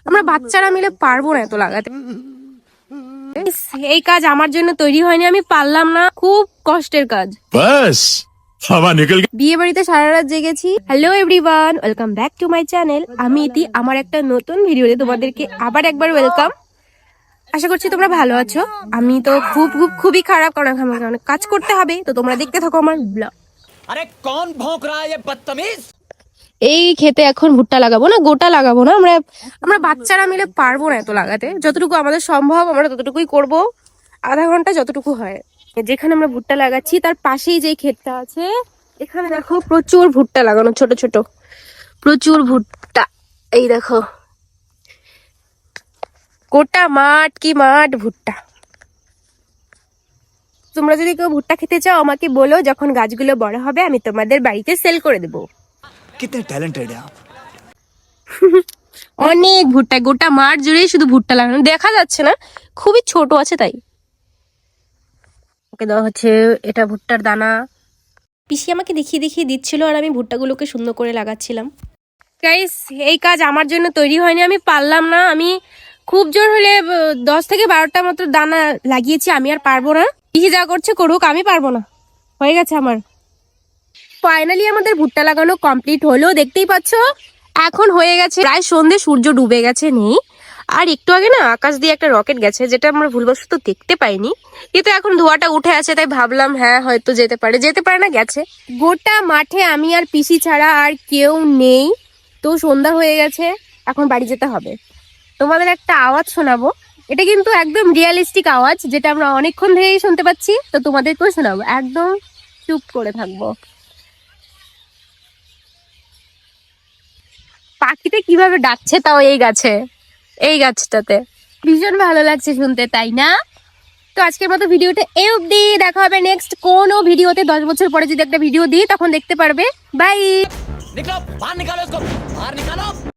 আমরা বাচ্চারা মিলে পারবো না এত লাগাতে। এই কাজ আমার জন্য তৈরি হয়নি, আমি পারলাম না, খুব কষ্টের কাজ। बस हवा निकल गई। বিয়ে বাড়িতে সারা রাত জেগেছি। Hello everyone, welcome back to my channel. আমি ইতি, আমার একটা নতুন ভিডিওতে তোমাদেরকে আবার একবার ওয়েলকাম। আশা করছি তোমরা ভালো আছো। আমি তো খুবই খারাপ, কারণ আমাকে অনেক কাজ করতে হবে। তো তোমরা দেখতে থাকো আমার ব্লগ। अरे कौन भौंक रहा है ये बदतमीज। এই খেতে এখন ভুট্টা লাগাবো না, গোটা লাগাবো না, আমরা বাচ্চারা মিলে পারবো না এত লাগাতে। যতটুকু আমাদের সম্ভব আমরা ততটুকুই করব, আধা ঘন্টা যতটুকু হয়। যেখানে আমরা ভুট্টা লাগাচ্ছি তার পাশেই যে ক্ষেতটা আছে, এখানে দেখো প্রচুর ভুট্টা লাগানো, ছোট ছোট প্রচুর ভুট্টা। এই দেখো গোটা মাঠ কি মাঠ ভুট্টা। তোমরা যদি কেউ ভুট্টা খেতে চাও আমাকে বলো, যখন গাছগুলো বড় হবে আমি তোমাদের বাড়িতে সেল করে দেবো। कितने टैलेंटेड है आप। অনেক ভুট্টা, গোটা মাঠ জুড়ে শুধু ভুট্টা লাগানো, দেখা যাচ্ছে না, খুবই ছোট আছে তাই। ওকে দেওয়া হচ্ছে এটা ভুট্টার দানা। পিসি আমাকে দেখিয়ে দেখিয়ে দিচ্ছিল আর আমি ভুট্টাগুলোকে সুন্দর করে লাগাচ্ছিলাম। গাইস, এই কাজ আমার জন্য তৈরি হয়নি, আমি পারলাম না। আমি খুব জোর হলে 10 থেকে 12টা মতো দানা লাগিয়েছি, আমি আর পারবো না। পিসি যা করছে করুক, আমি পারবো না, হয়ে গেছে আমার। ফাইনালি আমাদের ভুট্টা লাগানো কমপ্লিট হলো, দেখতেই পাচ্ছ এখন হয়ে গেছে প্রায় সন্ধ্যে, সূর্য ডুবে গেছে নেই। আর একটু আগে না আকাশ দিয়ে একটা রকেট গেছে, যেটা আমরা ভুলবশত দেখতে পাইনি, কিন্তু এখন ধোঁয়াটা উঠে আছে তাই ভাবলাম হ্যাঁ হয়তো যেতে পারে না, গেছে। গোটা মাঠে আমি আর পিসি ছাড়া আর কেউ নেই। তো সন্ধ্যা হয়ে গেছে, এখন বাড়ি যেতে হবে। তোমাদের একটা আওয়াজ শোনাবো, এটা কিন্তু একদম রিয়েলিস্টিক আওয়াজ, যেটা আমরা অনেকক্ষণ ধরেই শুনতে পাচ্ছি। তো তোমাদেরকেও শোনাবো, একদম চুপ করে থাকবো। পাখিতে কিভাবে ডাকছে তাও এই গাছটাতে, ভীষণ ভালো লাগছে শুনতে, তাই না? তো আজকের মতো ভিডিওটা এই অবধি, দেখা হবে নেক্সট কোনো ভিডিওতে। 10 বছর পরে যদি একটা ভিডিও দিই তখন দেখতে পারবে। বাই। निकलो बाहर निकालो इसको बाहर निकालो।